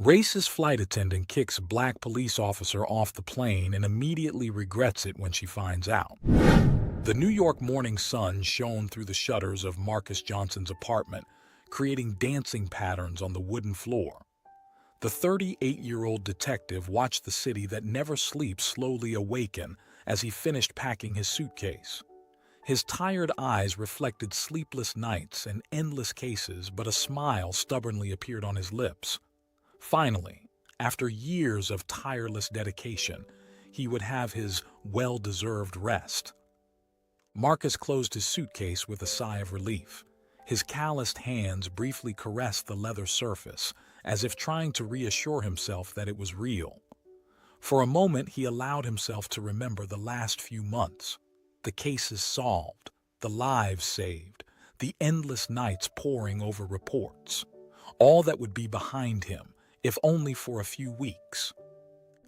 Racist flight attendant kicks black police officer off the plane and immediately regrets it when she finds out. The New York morning sun shone through the shutters of Marcus Johnson's apartment, creating dancing patterns on the wooden floor. The 38-year-old detective watched the city that never sleeps slowly awaken as he finished packing his suitcase. His tired eyes reflected sleepless nights and endless cases, but a smile stubbornly appeared on his lips. Finally, after years of tireless dedication, he would have his well-deserved rest. Marcus closed his suitcase with a sigh of relief. His calloused hands briefly caressed the leather surface, as if trying to reassure himself that it was real. For a moment, he allowed himself to remember the last few months. The cases solved, the lives saved, the endless nights poring over reports. All that would be behind him, if only for a few weeks.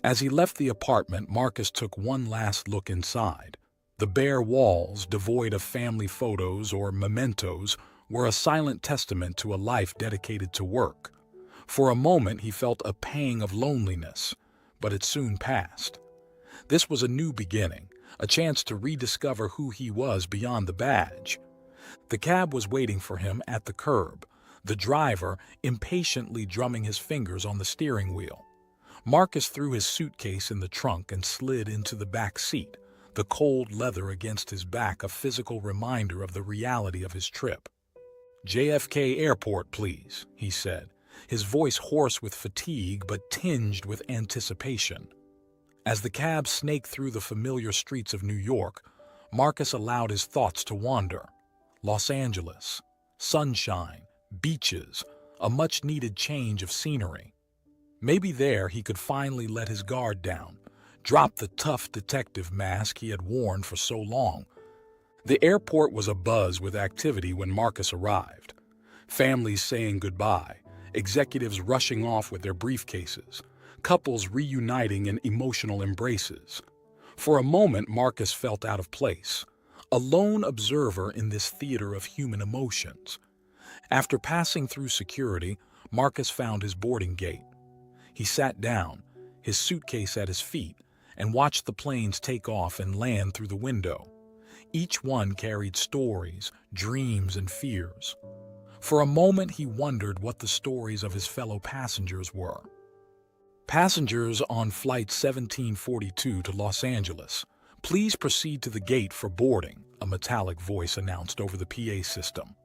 As he left the apartment, Marcus took one last look inside. The bare walls, devoid of family photos or mementos, were a silent testament to a life dedicated to work. For a moment, he felt a pang of loneliness, but it soon passed. This was a new beginning, a chance to rediscover who he was beyond the badge. The cab was waiting for him at the curb, the driver impatiently drumming his fingers on the steering wheel. Marcus threw his suitcase in the trunk and slid into the back seat, the cold leather against his back a physical reminder of the reality of his trip. "JFK Airport, please," he said, his voice hoarse with fatigue but tinged with anticipation. As the cab snaked through the familiar streets of New York, Marcus allowed his thoughts to wander. Los Angeles, sunshine, beaches, a much-needed change of scenery. Maybe there he could finally let his guard down, drop the tough detective mask he had worn for so long. The airport was abuzz with activity when Marcus arrived. Families saying goodbye, executives rushing off with their briefcases, couples reuniting in emotional embraces. For a moment, Marcus felt out of place, a lone observer in this theater of human emotions. After passing through security, Marcus found his boarding gate. He sat down, his suitcase at his feet, and watched the planes take off and land through the window. Each one carried stories, dreams, and fears. For a moment, he wondered what the stories of his fellow passengers were. "Passengers on Flight 1742 to Los Angeles, please proceed to the gate for boarding," a metallic voice announced over the PA system.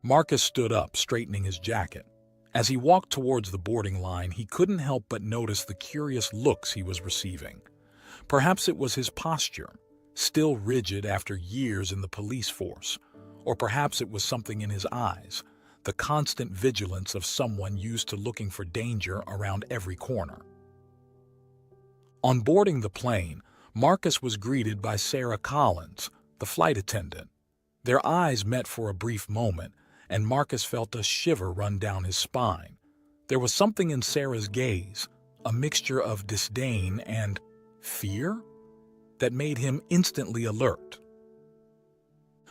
Marcus stood up, straightening his jacket. As he walked towards the boarding line, he couldn't help but notice the curious looks he was receiving. Perhaps it was his posture, still rigid after years in the police force, or perhaps it was something in his eyes, the constant vigilance of someone used to looking for danger around every corner. On boarding the plane, Marcus was greeted by Sarah Collins, the flight attendant. Their eyes met for a brief moment, and Marcus felt a shiver run down his spine. There was something in Sarah's gaze, a mixture of disdain and fear, that made him instantly alert.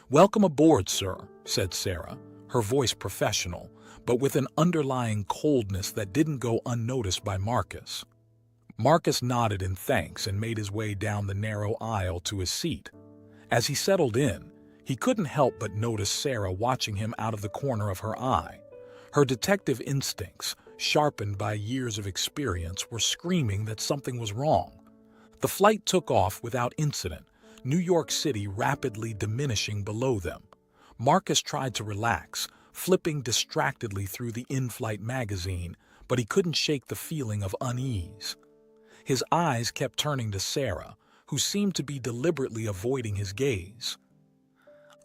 "Welcome aboard, sir," said Sarah, her voice professional, but with an underlying coldness that didn't go unnoticed by Marcus. Marcus nodded in thanks and made his way down the narrow aisle to his seat. As he settled in, he couldn't help but notice Sarah watching him out of the corner of her eye. Her detective instincts, sharpened by years of experience, were screaming that something was wrong. The flight took off without incident, New York City rapidly diminishing below them. Marcus tried to relax, flipping distractedly through the in-flight magazine, but he couldn't shake the feeling of unease. His eyes kept turning to Sarah, who seemed to be deliberately avoiding his gaze.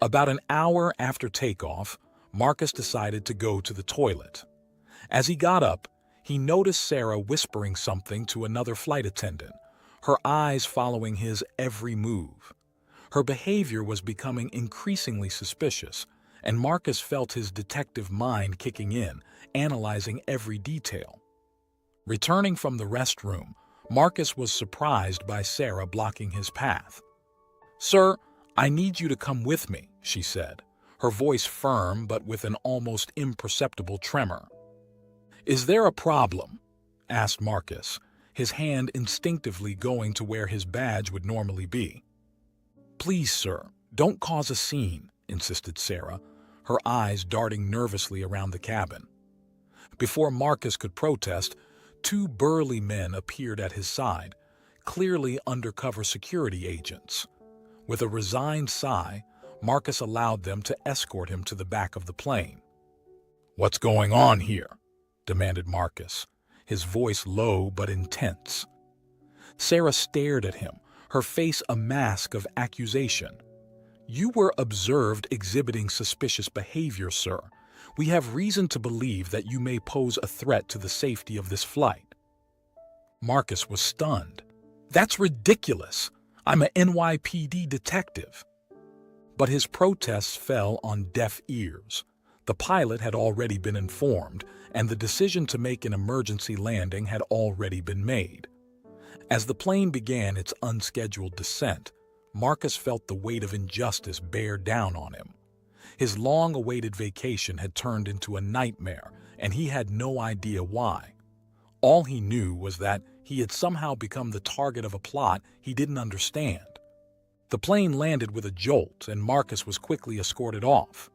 About an hour after takeoff, Marcus decided to go to the toilet. As he got up, he noticed Sarah whispering something to another flight attendant, her eyes following his every move. Her behavior was becoming increasingly suspicious, and Marcus felt his detective mind kicking in, analyzing every detail. Returning from the restroom, Marcus was surprised by Sarah blocking his path. "Sir, I need you to come with me," she said, her voice firm but with an almost imperceptible tremor. "Is there a problem?" asked Marcus, his hand instinctively going to where his badge would normally be. "Please, sir, don't cause a scene," insisted Sarah, her eyes darting nervously around the cabin. Before Marcus could protest, two burly men appeared at his side, clearly undercover security agents. With a resigned sigh, Marcus allowed them to escort him to the back of the plane. "What's going on here?" demanded Marcus, his voice low but intense. Sarah stared at him, her face a mask of accusation. "You were observed exhibiting suspicious behavior, sir. We have reason to believe that you may pose a threat to the safety of this flight." Marcus was stunned. "That's ridiculous. I'm an NYPD detective." But his protests fell on deaf ears. The pilot had already been informed, and the decision to make an emergency landing had already been made. As the plane began its unscheduled descent, Marcus felt the weight of injustice bear down on him. His long-awaited vacation had turned into a nightmare, and he had no idea why. All he knew was that he had somehow become the target of a plot he didn't understand. The plane landed with a jolt, and Marcus was quickly escorted off.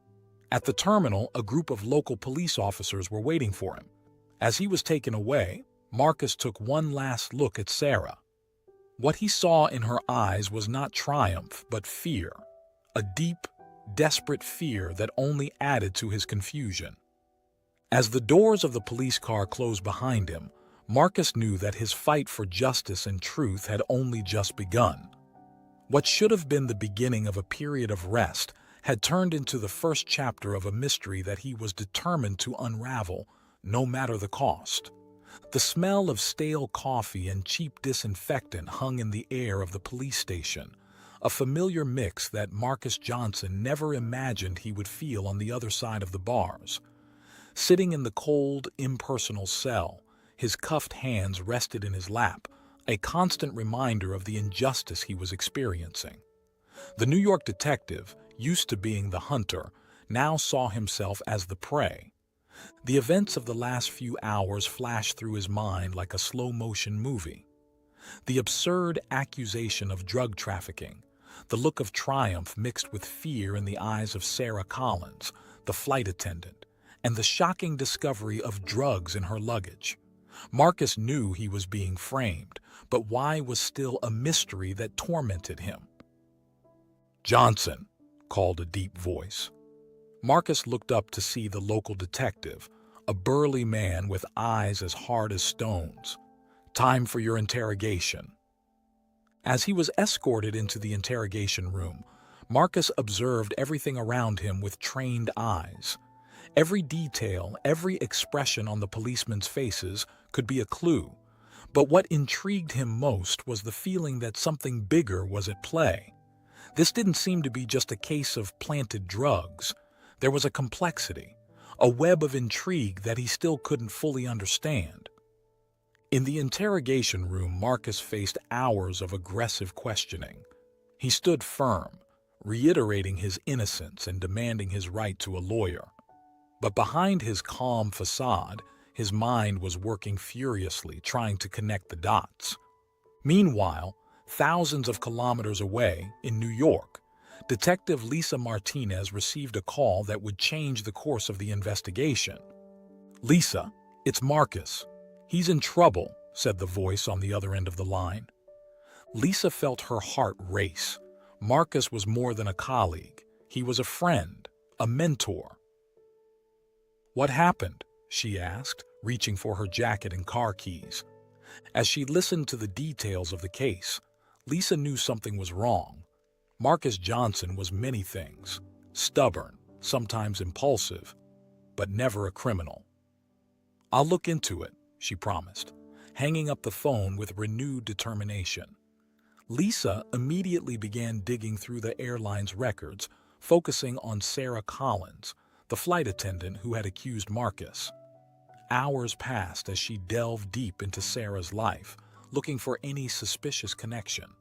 At the terminal, a group of local police officers were waiting for him. As he was taken away, Marcus took one last look at Sarah. What he saw in her eyes was not triumph, but fear. A deep, desperate fear that only added to his confusion. As the doors of the police car closed behind him, Marcus knew that his fight for justice and truth had only just begun. What should have been the beginning of a period of rest had turned into the first chapter of a mystery that he was determined to unravel, no matter the cost. The smell of stale coffee and cheap disinfectant hung in the air of the police station, a familiar mix that Marcus Johnson never imagined he would feel on the other side of the bars. Sitting in the cold, impersonal cell, his cuffed hands rested in his lap, a constant reminder of the injustice he was experiencing. The New York detective, used to being the hunter, now saw himself as the prey. The events of the last few hours flashed through his mind like a slow-motion movie. The absurd accusation of drug trafficking, the look of triumph mixed with fear in the eyes of Sarah Collins, the flight attendant, and the shocking discovery of drugs in her luggage. Marcus knew he was being framed, but why was still a mystery that tormented him. "Johnson," called a deep voice. Marcus looked up to see the local detective, a burly man with eyes as hard as stones. "Time for your interrogation." As he was escorted into the interrogation room, Marcus observed everything around him with trained eyes. Every detail, every expression on the policemen's faces could be a clue, but what intrigued him most was the feeling that something bigger was at play. This didn't seem to be just a case of planted drugs. There was a complexity, a web of intrigue that he still couldn't fully understand. In the interrogation room, Marcus faced hours of aggressive questioning. He stood firm, reiterating his innocence and demanding his right to a lawyer. But behind his calm facade, his mind was working furiously, trying to connect the dots. Meanwhile, thousands of kilometers away, in New York, Detective Lisa Martinez received a call that would change the course of the investigation. "Lisa, it's Marcus. He's in trouble," said the voice on the other end of the line. Lisa felt her heart race. Marcus was more than a colleague. He was a friend, a mentor. "What happened?" she asked, reaching for her jacket and car keys. As she listened to the details of the case, Lisa knew something was wrong. Marcus Johnson was many things: stubborn, sometimes impulsive, but never a criminal. "I'll look into it," she promised, hanging up the phone with renewed determination. Lisa immediately began digging through the airline's records, focusing on Sarah Collins, the flight attendant who had accused Marcus. Hours passed as she delved deep into Sarah's life, looking for any suspicious connection.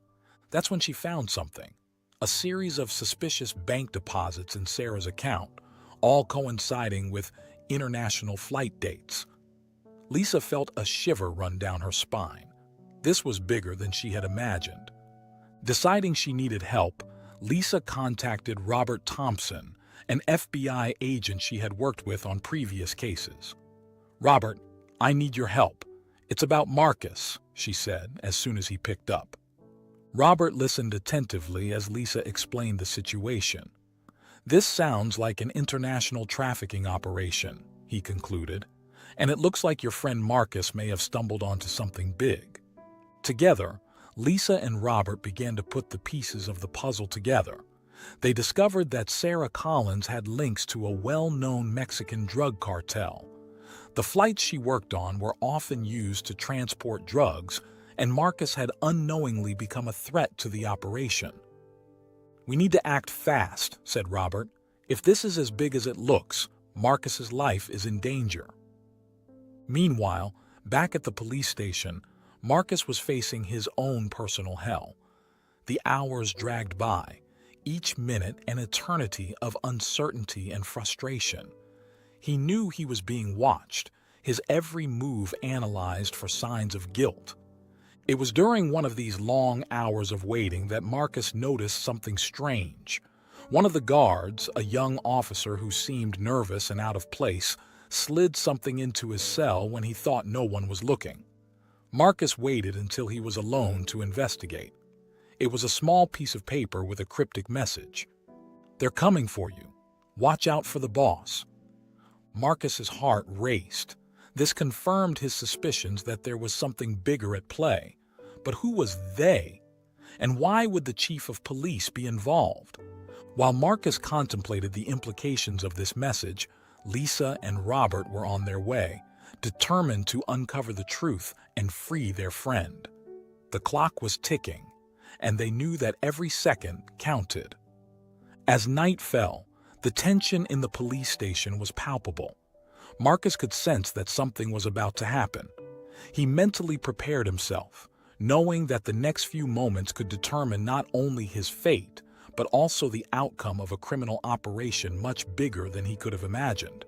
That's when she found something: a series of suspicious bank deposits in Sarah's account, all coinciding with international flight dates. Lisa felt a shiver run down her spine. This was bigger than she had imagined. Deciding she needed help, Lisa contacted Robert Thompson, an FBI agent she had worked with on previous cases. "Robert, I need your help. It's about Marcus," she said as soon as he picked up. Robert listened attentively as Lisa explained the situation. "This sounds like an international trafficking operation," he concluded, "and it looks like your friend Marcus may have stumbled onto something big." Together, Lisa and Robert began to put the pieces of the puzzle together. They discovered that Sarah Collins had links to a well-known Mexican drug cartel. The flights she worked on were often used to transport drugs, and Marcus had unknowingly become a threat to the operation. "We need to act fast," said Robert. "If this is as big as it looks, Marcus's life is in danger." Meanwhile, back at the police station, Marcus was facing his own personal hell. The hours dragged by, each minute an eternity of uncertainty and frustration. He knew he was being watched, his every move analyzed for signs of guilt. It was during one of these long hours of waiting that Marcus noticed something strange. One of the guards, a young officer who seemed nervous and out of place, slid something into his cell when he thought no one was looking. Marcus waited until he was alone to investigate. It was a small piece of paper with a cryptic message. "They're coming for you. Watch out for the boss." Marcus's heart raced. This confirmed his suspicions that there was something bigger at play. But who was they? And why would the chief of police be involved? While Marcus contemplated the implications of this message, Lisa and Robert were on their way, determined to uncover the truth and free their friend. The clock was ticking, and they knew that every second counted. As night fell, the tension in the police station was palpable. Marcus could sense that something was about to happen. He mentally prepared himself, knowing that the next few moments could determine not only his fate, but also the outcome of a criminal operation much bigger than he could have imagined.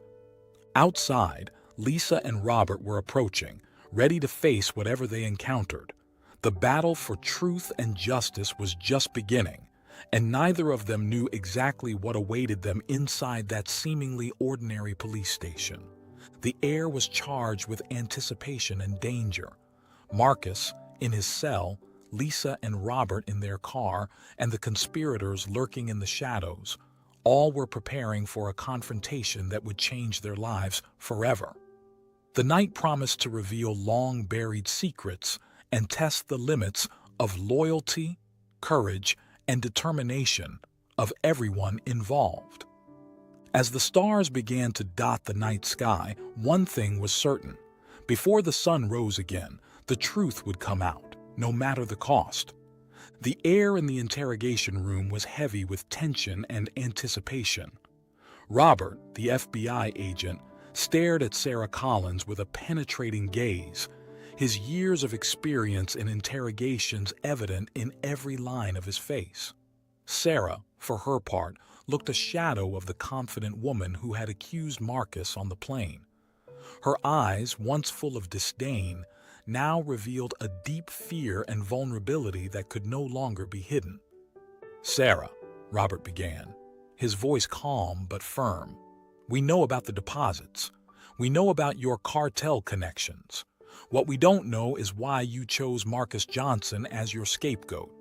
Outside, Lisa and Robert were approaching, ready to face whatever they encountered. The battle for truth and justice was just beginning, and neither of them knew exactly what awaited them inside that seemingly ordinary police station. The air was charged with anticipation and danger. Marcus, in his cell, Lisa and Robert in their car, and the conspirators lurking in the shadows, all were preparing for a confrontation that would change their lives forever. The night promised to reveal long-buried secrets and test the limits of loyalty, courage, and determination of everyone involved. As the stars began to dot the night sky, one thing was certain. Before the sun rose again, the truth would come out, no matter the cost. The air in the interrogation room was heavy with tension and anticipation. Robert, the FBI agent, stared at Sarah Collins with a penetrating gaze, his years of experience in interrogations evident in every line of his face. Sarah, for her part, looked a shadow of the confident woman who had accused Marcus on the plane. Her eyes, once full of disdain, now revealed a deep fear and vulnerability that could no longer be hidden. "Sarah," Robert began, his voice calm but firm, "we know about the deposits. We know about your cartel connections. What we don't know is why you chose Marcus Johnson as your scapegoat."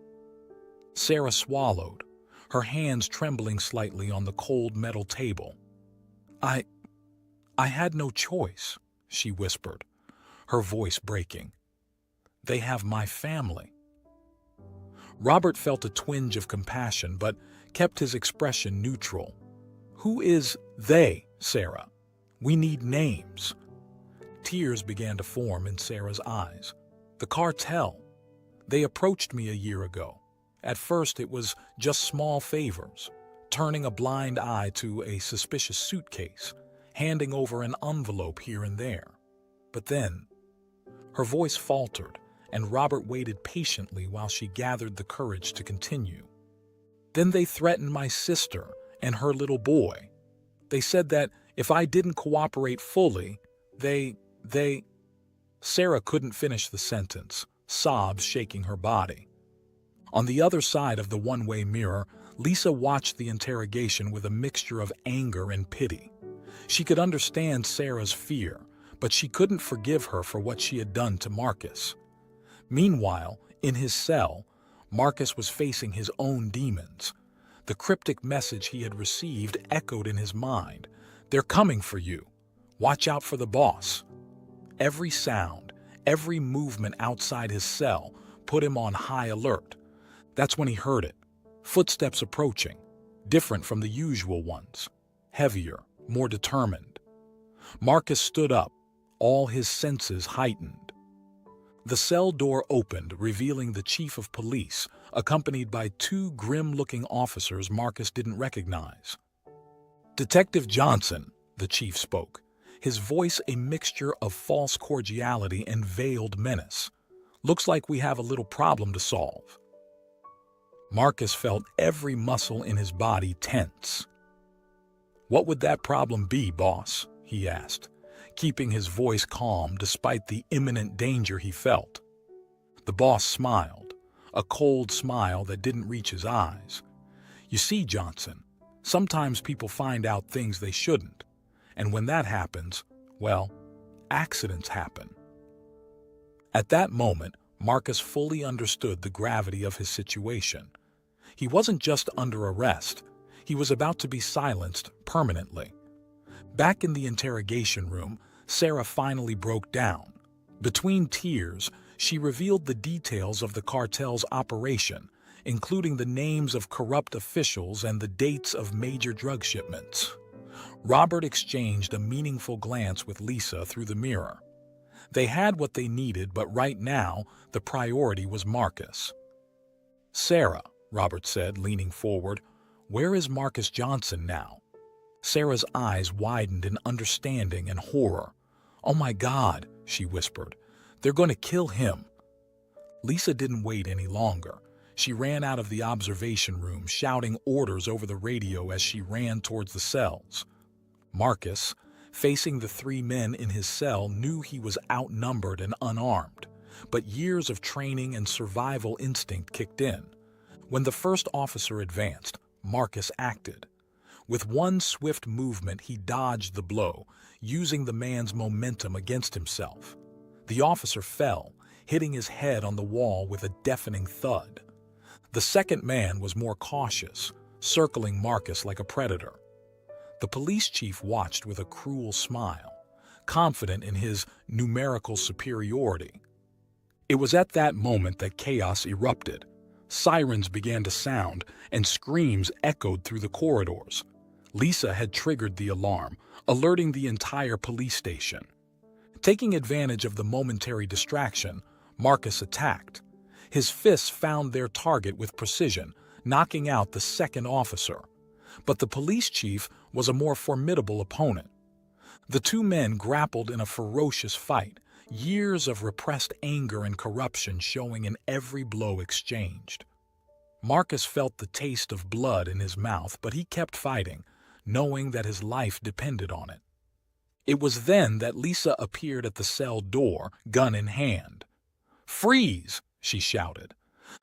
Sarah swallowed, her hands trembling slightly on the cold metal table. I had no choice," she whispered, her voice breaking. "They have my family." Robert felt a twinge of compassion, but kept his expression neutral. "Who is they, Sarah? We need names." Tears began to form in Sarah's eyes. "The cartel. They approached me a year ago. At first it was just small favors, turning a blind eye to a suspicious suitcase, handing over an envelope here and there. But then..." Her voice faltered, and Robert waited patiently while she gathered the courage to continue. "Then they threatened my sister and her little boy. They said that if I didn't cooperate fully, they..." Sarah couldn't finish the sentence, sobs shaking her body. On the other side of the one-way mirror, Lisa watched the interrogation with a mixture of anger and pity. She could understand Sarah's fear, but she couldn't forgive her for what she had done to Marcus. Meanwhile, in his cell, Marcus was facing his own demons. The cryptic message he had received echoed in his mind. "They're coming for you. Watch out for the boss." Every sound, every movement outside his cell put him on high alert. That's when he heard it. Footsteps approaching, different from the usual ones. Heavier, more determined. Marcus stood up, all his senses heightened. The cell door opened, revealing the chief of police, accompanied by two grim-looking officers Marcus didn't recognize. "Detective Johnson," the chief spoke, his voice a mixture of false cordiality and veiled menace. "Looks like we have a little problem to solve." Marcus felt every muscle in his body tense. "What would that problem be, boss?" he asked, keeping his voice calm despite the imminent danger he felt. The boss smiled, a cold smile that didn't reach his eyes. "You see, Johnson, sometimes people find out things they shouldn't, and when that happens, well, accidents happen." At that moment, Marcus fully understood the gravity of his situation. He wasn't just under arrest, he was about to be silenced permanently. Back in the interrogation room, Sarah finally broke down. Between tears, she revealed the details of the cartel's operation, including the names of corrupt officials and the dates of major drug shipments. Robert exchanged a meaningful glance with Lisa through the mirror. They had what they needed, but right now, the priority was Marcus. "Sarah," Robert said, leaning forward, "where is Marcus Johnson now?" Sarah's eyes widened in understanding and horror. "Oh my God," she whispered. "They're going to kill him." Lisa didn't wait any longer. She ran out of the observation room, shouting orders over the radio as she ran towards the cells. Marcus, facing the three men in his cell, knew he was outnumbered and unarmed, but years of training and survival instinct kicked in. When the first officer advanced, Marcus acted. With one swift movement, he dodged the blow, using the man's momentum against himself. The officer fell, hitting his head on the wall with a deafening thud. The second man was more cautious, circling Marcus like a predator. The police chief watched with a cruel smile, confident in his numerical superiority. It was at that moment that chaos erupted. Sirens began to sound, and screams echoed through the corridors. Lisa had triggered the alarm, alerting the entire police station. Taking advantage of the momentary distraction, Marcus attacked. His fists found their target with precision, knocking out the second officer. But the police chief was a more formidable opponent. The two men grappled in a ferocious fight, years of repressed anger and corruption showing in every blow exchanged. Marcus felt the taste of blood in his mouth, but he kept fighting, knowing that his life depended on it. It was then that Lisa appeared at the cell door, gun in hand. "Freeze!" she shouted.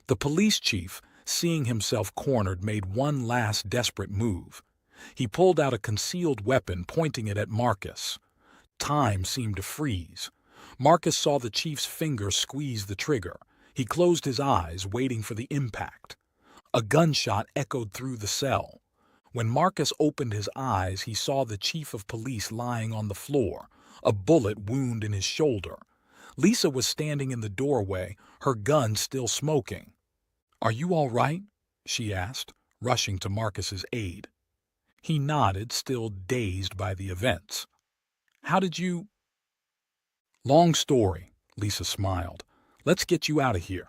The police chief, seeing himself cornered, made one last desperate move. He pulled out a concealed weapon, pointing it at Marcus. Time seemed to freeze. Marcus saw the chief's finger squeeze the trigger. He closed his eyes, waiting for the impact. A gunshot echoed through the cell. When Marcus opened his eyes, he saw the chief of police lying on the floor, a bullet wound in his shoulder. Lisa was standing in the doorway, her gun still smoking. "Are you all right?" she asked, rushing to Marcus's aid. He nodded, still dazed by the events. "How did you—" "Long story," Lisa smiled. "Let's get you out of here."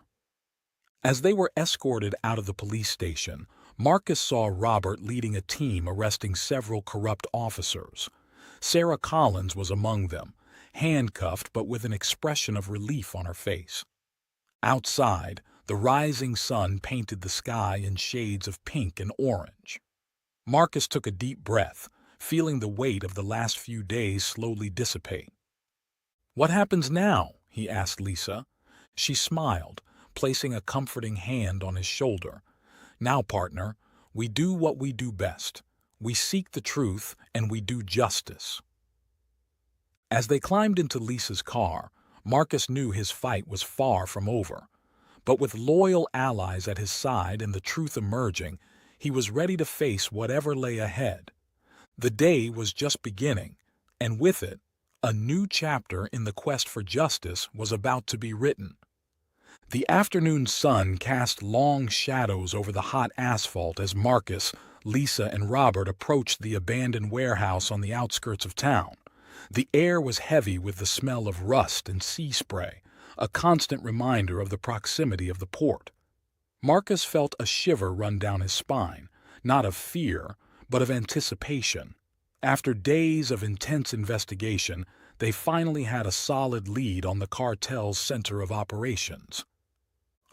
As they were escorted out of the police station, Marcus saw Robert leading a team arresting several corrupt officers. Sarah Collins was among them, handcuffed but with an expression of relief on her face. Outside, the rising sun painted the sky in shades of pink and orange. Marcus took a deep breath, feeling the weight of the last few days slowly dissipate. "What happens now?" he asked Lisa. She smiled, placing a comforting hand on his shoulder. Now, partner, we do what we do best. We seek the truth and we do justice. As they climbed into Lisa's car, Marcus knew his fight was far from over. But with loyal allies at his side and the truth emerging, he was ready to face whatever lay ahead. The day was just beginning, and with it, a new chapter in the quest for justice was about to be written. The afternoon sun cast long shadows over the hot asphalt as Marcus, Lisa, and Robert approached the abandoned warehouse on the outskirts of town. The air was heavy with the smell of rust and sea spray, a constant reminder of the proximity of the port. Marcus felt a shiver run down his spine, not of fear, but of anticipation. After days of intense investigation, they finally had a solid lead on the cartel's center of operations.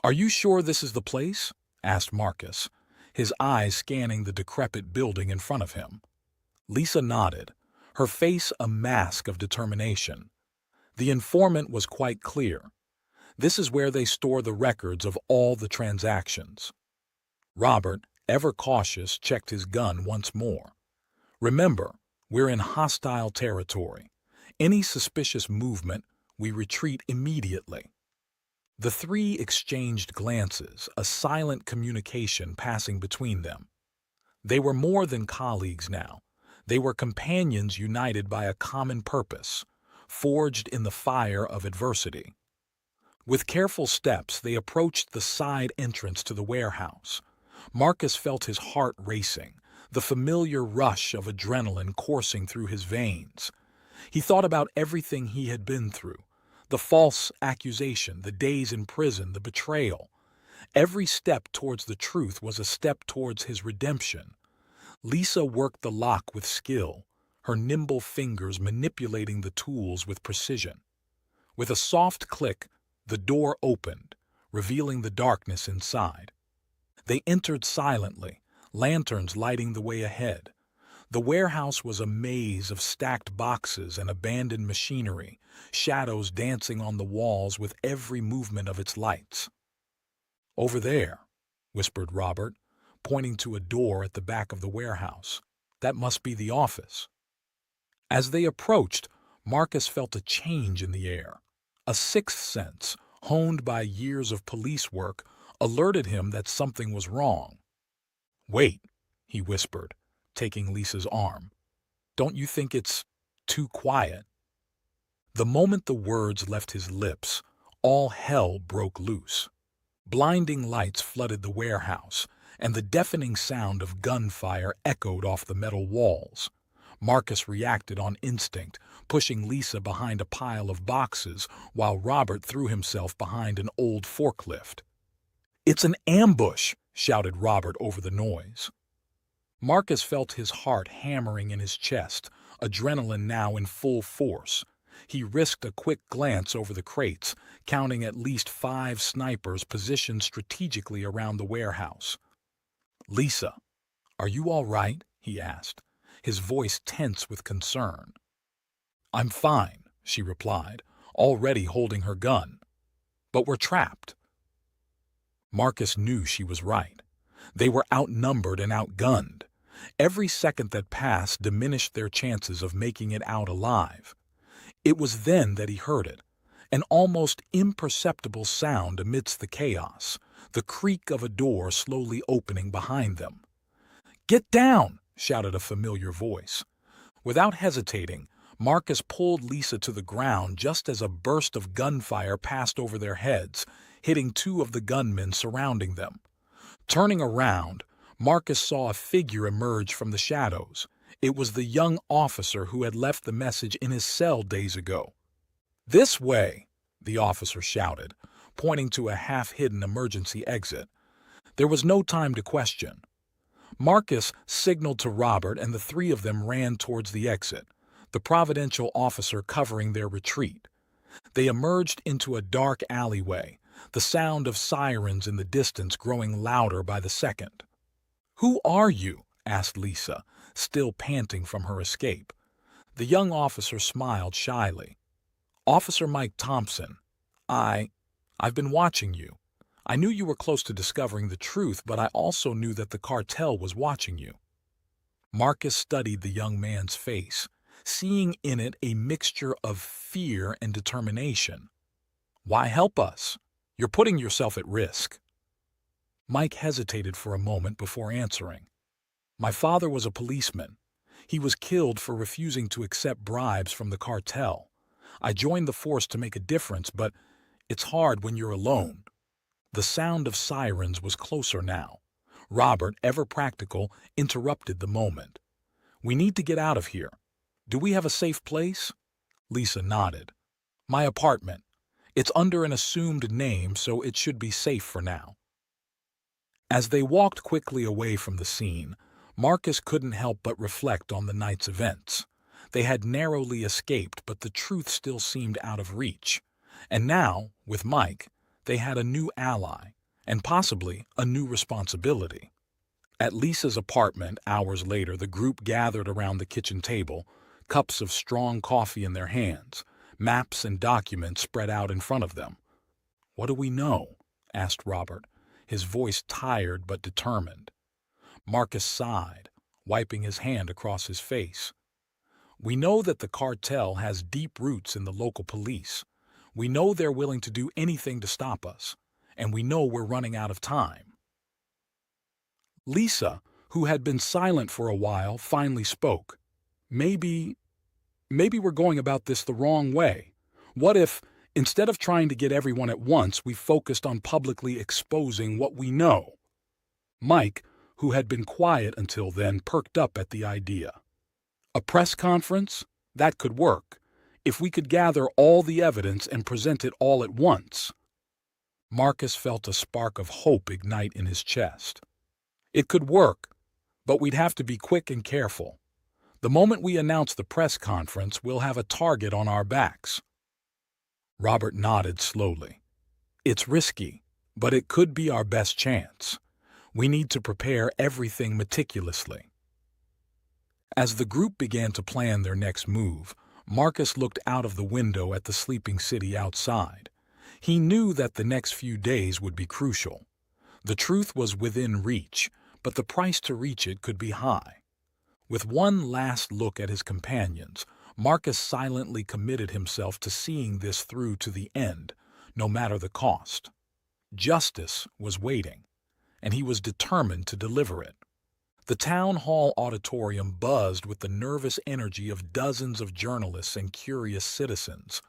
"Are you sure this is the place?" asked Marcus, his eyes scanning the decrepit building in front of him. Lisa nodded, her face a mask of determination. The informant was quite clear. This is where they store the records of all the transactions. Robert, ever cautious, checked his gun once more. "Remember, we're in hostile territory. Any suspicious movement, we retreat immediately." The three exchanged glances, a silent communication passing between them. They were more than colleagues now. They were companions united by a common purpose, forged in the fire of adversity. With careful steps, they approached the side entrance to the warehouse. Marcus felt his heart racing, the familiar rush of adrenaline coursing through his veins. He thought about everything he had been through, the false accusation, the days in prison, the betrayal. Every step towards the truth was a step towards his redemption. Lisa worked the lock with skill, her nimble fingers manipulating the tools with precision. With a soft click, the door opened, revealing the darkness inside. They entered silently, lanterns lighting the way ahead. The warehouse was a maze of stacked boxes and abandoned machinery, shadows dancing on the walls with every movement of its lights. "Over there," whispered Robert, pointing to a door at the back of the warehouse. "That must be the office." As they approached, Marcus felt a change in the air. A sixth sense, honed by years of police work, alerted him that something was wrong. "Wait," he whispered, taking Lisa's arm. "Don't you think it's too quiet?" The moment the words left his lips, all hell broke loose. Blinding lights flooded the warehouse, and the deafening sound of gunfire echoed off the metal walls. Marcus reacted on instinct, pushing Lisa behind a pile of boxes while Robert threw himself behind an old forklift. "It's an ambush!" shouted Robert over the noise. Marcus felt his heart hammering in his chest, adrenaline now in full force. He risked a quick glance over the crates, counting at least 5 snipers positioned strategically around the warehouse. "Lisa, are you all right?" he asked, his voice tense with concern. "I'm fine," she replied, already holding her gun. "But we're trapped." Marcus knew she was right. They were outnumbered and outgunned. Every second that passed diminished their chances of making it out alive. It was then that he heard it, an almost imperceptible sound amidst the chaos, the creak of a door slowly opening behind them. "Get down!" shouted a familiar voice. Without hesitating, Marcus pulled Lisa to the ground just as a burst of gunfire passed over their heads, hitting 2 of the gunmen surrounding them. Turning around, Marcus saw a figure emerge from the shadows. It was the young officer who had left the message in his cell days ago. "This way!" the officer shouted, pointing to a half-hidden emergency exit. There was no time to question. Marcus signaled to Robert and the 3 of them ran towards the exit, the providential officer covering their retreat. They emerged into a dark alleyway, the sound of sirens in the distance growing louder by the second. "Who are you?" asked Lisa, still panting from her escape. The young officer smiled shyly. "Officer Mike Thompson," I... I've been watching you. I knew you were close to discovering the truth, but I also knew that the cartel was watching you. Marcus studied the young man's face, seeing in it a mixture of fear and determination. Why help us? You're putting yourself at risk. Mike hesitated for a moment before answering. My father was a policeman. He was killed for refusing to accept bribes from the cartel. I joined the force to make a difference, but it's hard when you're alone. The sound of sirens was closer now. Robert, ever practical, interrupted the moment. We need to get out of here. Do we have a safe place? Lisa nodded. My apartment. It's under an assumed name, so it should be safe for now. As they walked quickly away from the scene, Marcus couldn't help but reflect on the night's events. They had narrowly escaped, but the truth still seemed out of reach. And now, with Mike, they had a new ally, and possibly a new responsibility. At Lisa's apartment, hours later, the group gathered around the kitchen table, cups of strong coffee in their hands, maps and documents spread out in front of them. What do we know? Asked Robert, his voice tired but determined. Marcus sighed, wiping his hand across his face. We know that the cartel has deep roots in the local police. We know they're willing to do anything to stop us, and we know we're running out of time. Lisa, who had been silent for a while, finally spoke. Maybe we're going about this the wrong way. What if, instead of trying to get everyone at once, we focused on publicly exposing what we know? Mike, who had been quiet until then, perked up at the idea. A press conference? That could work, if we could gather all the evidence and present it all at once. Marcus felt a spark of hope ignite in his chest. It could work, but we'd have to be quick and careful. The moment we announce the press conference, we'll have a target on our backs. Robert nodded slowly. It's risky, but it could be our best chance. We need to prepare everything meticulously. As the group began to plan their next move, Marcus looked out of the window at the sleeping city outside. He knew that the next few days would be crucial. The truth was within reach, but the price to reach it could be high. With one last look at his companions, Marcus silently committed himself to seeing this through to the end, no matter the cost. Justice was waiting, and he was determined to deliver it. The town hall auditorium buzzed with the nervous energy of dozens of journalists and curious citizens.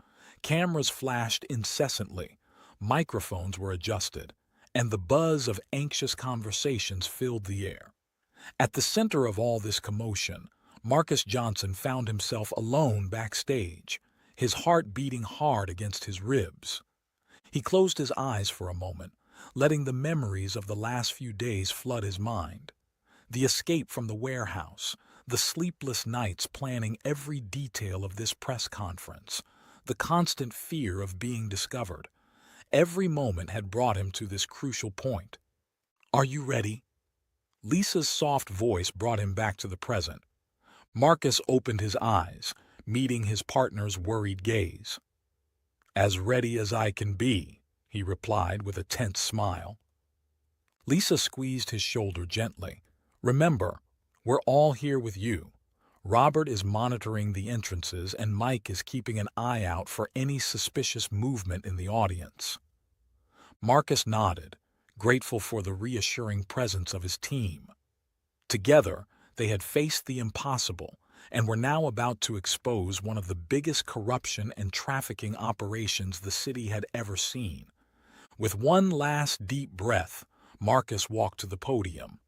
Cameras flashed incessantly, microphones were adjusted, and the buzz of anxious conversations filled the air. At the center of all this commotion, Marcus Johnson found himself alone backstage, his heart beating hard against his ribs. He closed his eyes for a moment, letting the memories of the last few days flood his mind. The escape from the warehouse, the sleepless nights planning every detail of this press conference, the constant fear of being discovered. Every moment had brought him to this crucial point. Are you ready? Lisa's soft voice brought him back to the present. Marcus opened his eyes, meeting his partner's worried gaze. As ready as I can be, he replied with a tense smile. Lisa squeezed his shoulder gently. Remember, we're all here with you. Robert is monitoring the entrances and Mike is keeping an eye out for any suspicious movement in the audience. Marcus nodded, grateful for the reassuring presence of his team. Together, they had faced the impossible and were now about to expose one of the biggest corruption and trafficking operations the city had ever seen. With one last deep breath, Marcus walked to the podium.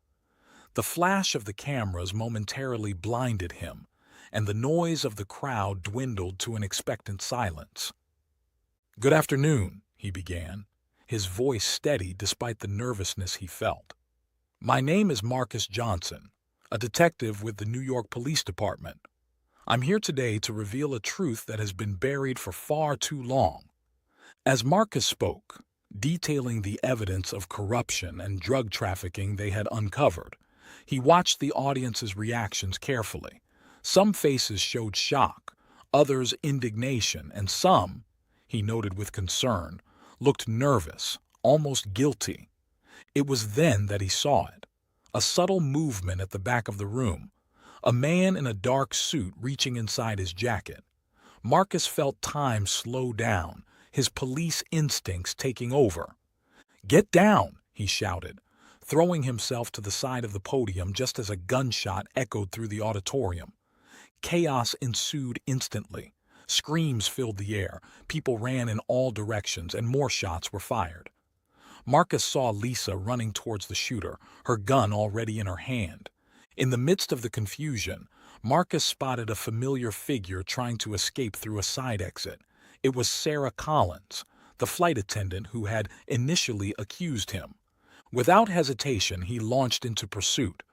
The flash of the cameras momentarily blinded him, and the noise of the crowd dwindled to an expectant silence. Good afternoon, he began, his voice steady despite the nervousness he felt. My name is Marcus Johnson, a detective with the New York Police Department. I'm here today to reveal a truth that has been buried for far too long. As Marcus spoke, detailing the evidence of corruption and drug trafficking they had uncovered, he watched the audience's reactions carefully. Some faces showed shock, others indignation, and some, he noted with concern, looked nervous, almost guilty. It was then that he saw it. A subtle movement at the back of the room. A man in a dark suit reaching inside his jacket. Marcus felt time slow down, his police instincts taking over. "Get down!" he shouted, throwing himself to the side of the podium just as a gunshot echoed through the auditorium. Chaos ensued instantly. Screams filled the air, people ran in all directions, and more shots were fired. Marcus saw Lisa running towards the shooter, her gun already in her hand. In the midst of the confusion, Marcus spotted a familiar figure trying to escape through a side exit. It was Sarah Collins, the flight attendant who had initially accused him. Without hesitation, he launched into pursuit.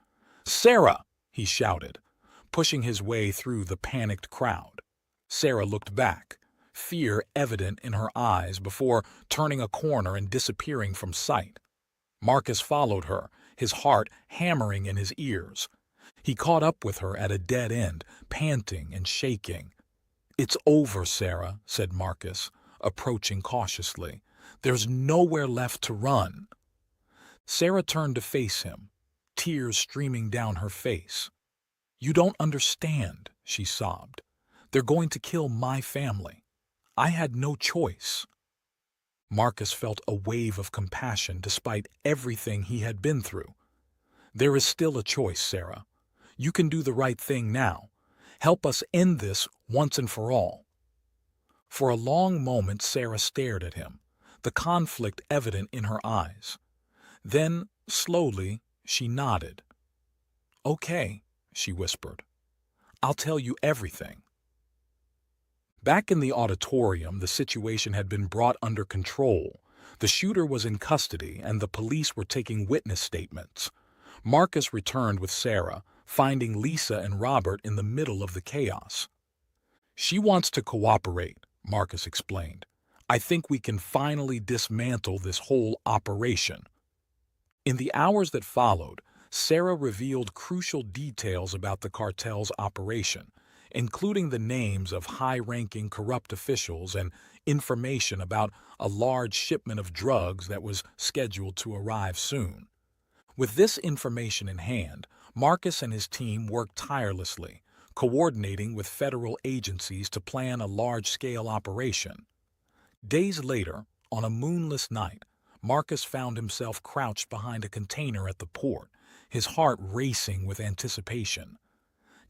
"Sarah!" he shouted, pushing his way through the panicked crowd. Sarah looked back, fear evident in her eyes before turning a corner and disappearing from sight. Marcus followed her, his heart hammering in his ears. He caught up with her at a dead end, panting and shaking. "It's over, Sarah," said Marcus, approaching cautiously. "There's nowhere left to run." Sarah turned to face him, tears streaming down her face. "You don't understand," she sobbed. "They're going to kill my family. I had no choice." Marcus felt a wave of compassion despite everything he had been through. "There is still a choice, Sarah. You can do the right thing now. Help us end this once and for all." For a long moment Sarah stared at him, the conflict evident in her eyes. Then, slowly, she nodded. "Okay," she whispered. "I'll tell you everything." Back in the auditorium, the situation had been brought under control. The shooter was in custody, and the police were taking witness statements. Marcus returned with Sarah, finding Lisa and Robert in the middle of the chaos. "She wants to cooperate," Marcus explained. "I think we can finally dismantle this whole operation." In the hours that followed, Sarah revealed crucial details about the cartel's operation, including the names of high-ranking corrupt officials and information about a large shipment of drugs that was scheduled to arrive soon. With this information in hand, Marcus and his team worked tirelessly, coordinating with federal agencies to plan a large-scale operation. Days later, on a moonless night, Marcus found himself crouched behind a container at the port, his heart racing with anticipation.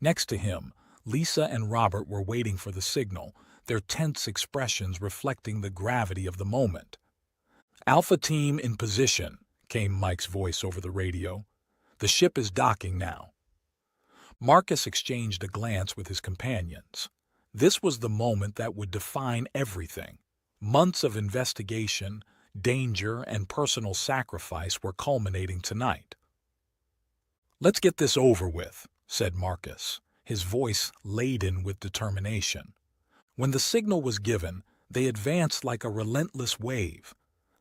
Next to him, Lisa and Robert were waiting for the signal, their tense expressions reflecting the gravity of the moment. "Alpha Team in position," came Mike's voice over the radio. "The ship is docking now." Marcus exchanged a glance with his companions. This was the moment that would define everything. Months of investigation, danger, and personal sacrifice were culminating tonight. "Let's get this over with," said Marcus, his voice laden with determination. When the signal was given, they advanced like a relentless wave.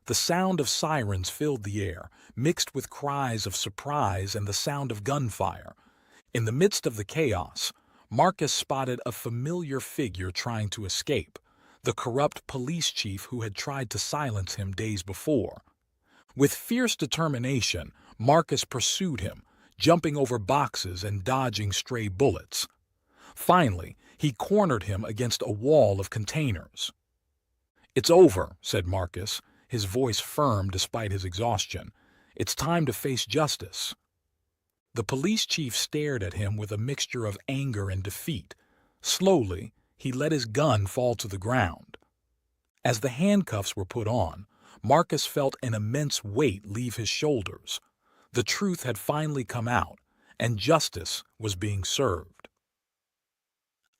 The sound of sirens filled the air, mixed with cries of surprise and the sound of gunfire. In the midst of the chaos, Marcus spotted a familiar figure trying to escape, the corrupt police chief who had tried to silence him days before. With fierce determination, Marcus pursued him, jumping over boxes and dodging stray bullets. Finally, he cornered him against a wall of containers. "It's over," said Marcus, his voice firm despite his exhaustion. "It's time to face justice." The police chief stared at him with a mixture of anger and defeat. Slowly, he let his gun fall to the ground. As the handcuffs were put on, Marcus felt an immense weight leave his shoulders. The truth had finally come out, and justice was being served.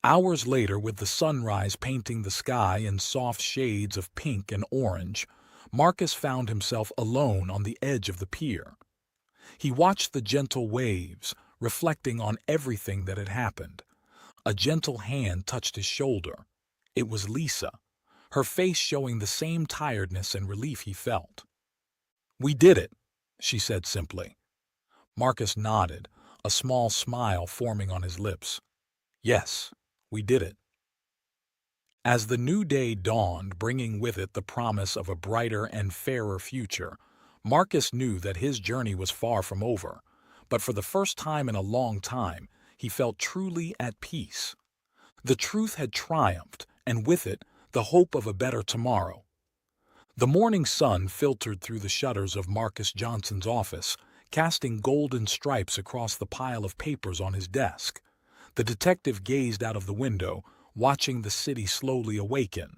Hours later, with the sunrise painting the sky in soft shades of pink and orange, Marcus found himself alone on the edge of the pier. He watched the gentle waves, reflecting on everything that had happened. A gentle hand touched his shoulder. It was Lisa, her face showing the same tiredness and relief he felt. "We did it," she said simply. Marcus nodded, a small smile forming on his lips. "Yes, we did it." As the new day dawned, bringing with it the promise of a brighter and fairer future, Marcus knew that his journey was far from over. But for the first time in a long time, he felt truly at peace. The truth had triumphed, and with it, the hope of a better tomorrow. The morning sun filtered through the shutters of Marcus Johnson's office, casting golden stripes across the pile of papers on his desk. The detective gazed out of the window, watching the city slowly awaken.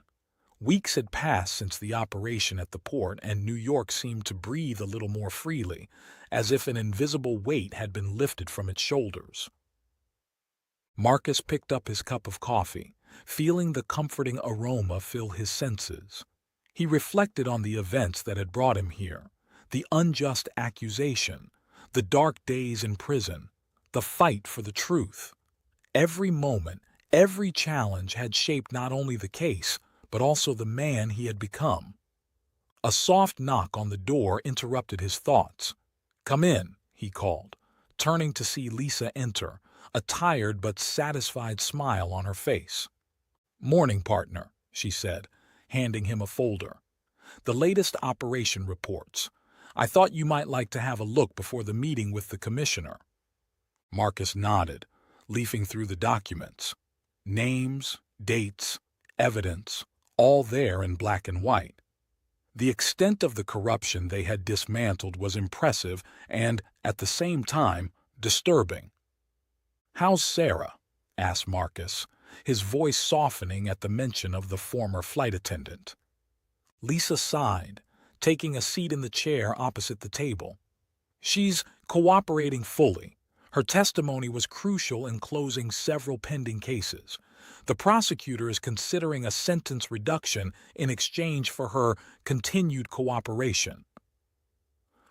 Weeks had passed since the operation at the port, and New York seemed to breathe a little more freely, as if an invisible weight had been lifted from its shoulders. Marcus picked up his cup of coffee, feeling the comforting aroma fill his senses. He reflected on the events that had brought him here, the unjust accusation, the dark days in prison, the fight for the truth. Every moment, every challenge had shaped not only the case, but also the man he had become. A soft knock on the door interrupted his thoughts. "Come in," he called, turning to see Lisa enter, a tired but satisfied smile on her face. "Morning, partner," she said, handing him a folder. "The latest operation reports. I thought you might like to have a look before the meeting with the commissioner." Marcus nodded, leafing through the documents. Names, dates, evidence, all there in black and white. The extent of the corruption they had dismantled was impressive and, at the same time, disturbing. "How's Sarah?" asked Marcus, his voice softening at the mention of the former flight attendant. Lisa sighed, taking a seat in the chair opposite the table. "She's cooperating fully. Her testimony was crucial in closing several pending cases. The prosecutor is considering a sentence reduction in exchange for her continued cooperation."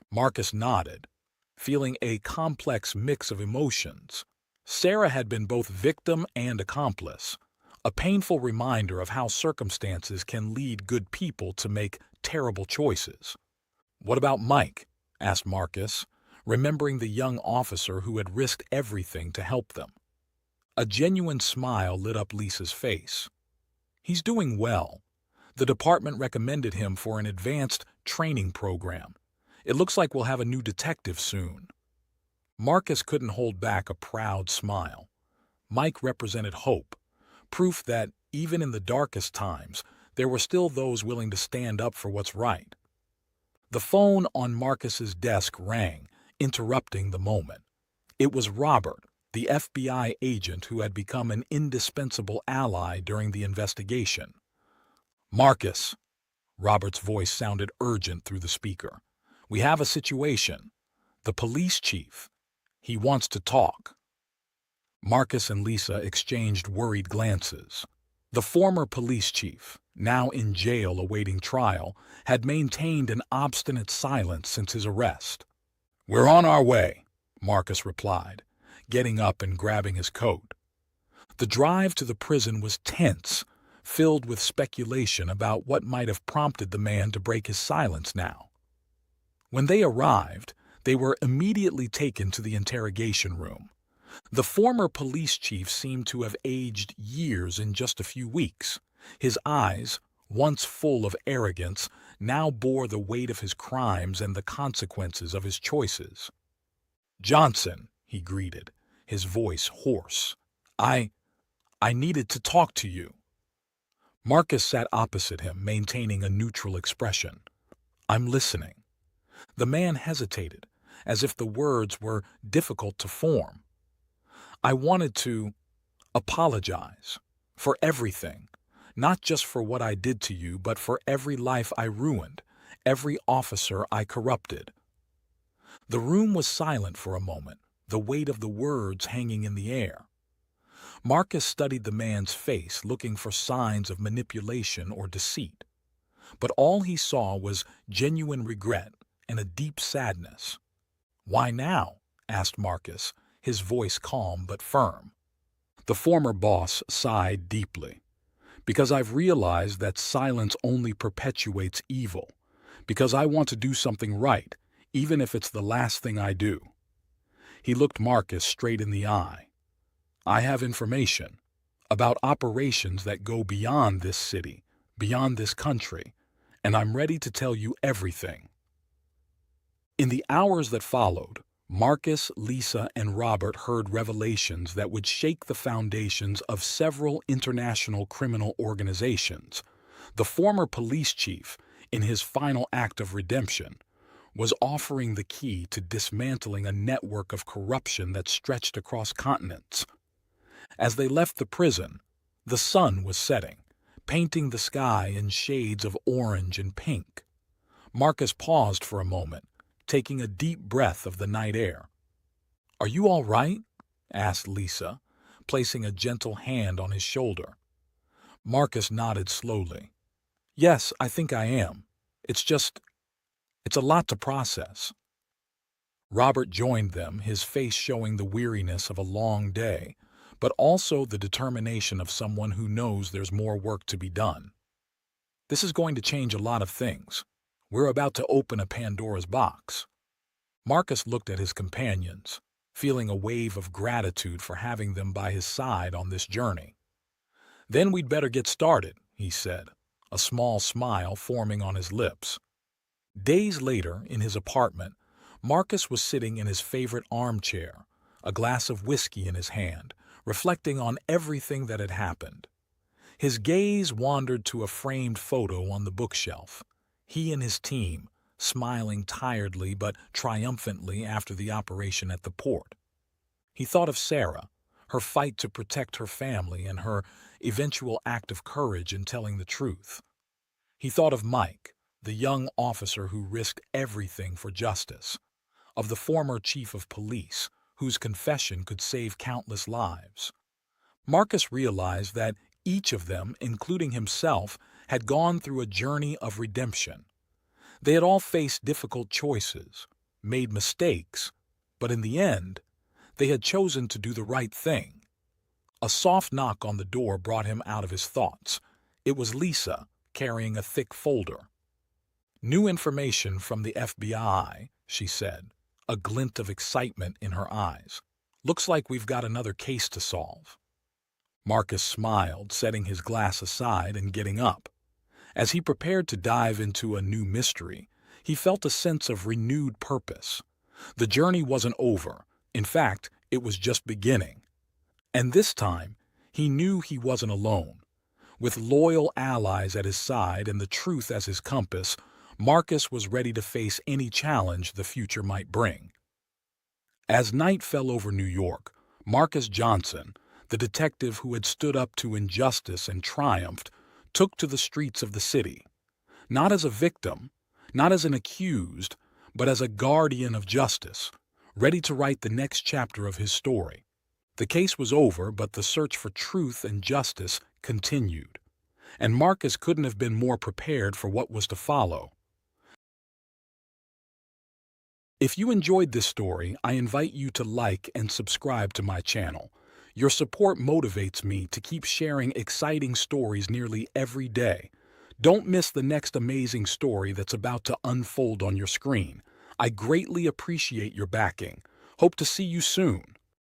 Marcus nodded, feeling a complex mix of emotions. Sarah had been both victim and accomplice, a painful reminder of how circumstances can lead good people to make terrible choices. "What about Mike?" asked Marcus, remembering the young officer who had risked everything to help them. A genuine smile lit up Lisa's face. "He's doing well. The department recommended him for an advanced training program. It looks like we'll have a new detective soon." Marcus couldn't hold back a proud smile. Mike represented hope, proof that, even in the darkest times, there were still those willing to stand up for what's right. The phone on Marcus's desk rang, interrupting the moment. It was Robert, the FBI agent who had become an indispensable ally during the investigation. "Marcus," Robert's voice sounded urgent through the speaker. "We have a situation. The police chief. He wants to talk." Marcus and Lisa exchanged worried glances. The former police chief, now in jail awaiting trial, had maintained an obstinate silence since his arrest. "We're on our way," Marcus replied, getting up and grabbing his coat. The drive to the prison was tense, filled with speculation about what might have prompted the man to break his silence now. When they arrived, they were immediately taken to the interrogation room. The former police chief seemed to have aged years in just a few weeks. His eyes, once full of arrogance, now bore the weight of his crimes and the consequences of his choices. "Johnson," he greeted, his voice hoarse. I needed to talk to you." Marcus sat opposite him, maintaining a neutral expression. "I'm listening." The man hesitated, as if the words were difficult to form. "I wanted to apologize for everything, not just for what I did to you, but for every life I ruined, every officer I corrupted." The room was silent for a moment, the weight of the words hanging in the air. Marcus studied the man's face, looking for signs of manipulation or deceit. But all he saw was genuine regret and a deep sadness. "Why now?" asked Marcus, his voice calm but firm. The former boss sighed deeply. "Because I've realized that silence only perpetuates evil. Because I want to do something right, even if it's the last thing I do." He looked Marcus straight in the eye. "I have information. about operations that go beyond this city, beyond this country, and I'm ready to tell you everything. In the hours that followed, Marcus, Lisa, and Robert heard revelations that would shake the foundations of several international criminal organizations. The former police chief, in his final act of redemption, was offering the key to dismantling a network of corruption that stretched across continents. As they left the prison, the sun was setting, painting the sky in shades of orange and pink. Marcus paused for a moment, taking a deep breath of the night air. "Are you all right?" asked Lisa, placing a gentle hand on his shoulder. Marcus nodded slowly. "Yes, I think I am. It's a lot to process." Robert joined them, his face showing the weariness of a long day, but also the determination of someone who knows there's more work to be done. "This is going to change a lot of things. We're about to open a Pandora's box." Marcus looked at his companions, feeling a wave of gratitude for having them by his side on this journey. "Then we'd better get started," he said, a small smile forming on his lips. Days later, in his apartment, Marcus was sitting in his favorite armchair, a glass of whiskey in his hand, reflecting on everything that had happened. His gaze wandered to a framed photo on the bookshelf. He and his team, smiling tiredly but triumphantly after the operation at the port. He thought of Sarah, her fight to protect her family, and her eventual act of courage in telling the truth. He thought of Mike, the young officer who risked everything for justice, of the former chief of police, whose confession could save countless lives. Marcus realized that each of them, including himself, had gone through a journey of redemption. They had all faced difficult choices, made mistakes, but in the end, they had chosen to do the right thing. A soft knock on the door brought him out of his thoughts. It was Lisa, carrying a thick folder. "New information from the FBI," she said, a glint of excitement in her eyes. "Looks like we've got another case to solve." Marcus smiled, setting his glass aside and getting up. As he prepared to dive into a new mystery, he felt a sense of renewed purpose. The journey wasn't over. In fact, it was just beginning. And this time, he knew he wasn't alone. With loyal allies at his side and the truth as his compass, Marcus was ready to face any challenge the future might bring. As night fell over New York, Marcus Johnson, the detective who had stood up to injustice and triumphed, took to the streets of the city. Not as a victim, not as an accused, but as a guardian of justice, ready to write the next chapter of his story. The case was over, but the search for truth and justice continued. And Marcus couldn't have been more prepared for what was to follow. If you enjoyed this story, I invite you to like and subscribe to my channel. Your support motivates me to keep sharing exciting stories nearly every day. Don't miss the next amazing story that's about to unfold on your screen. I greatly appreciate your backing. Hope to see you soon.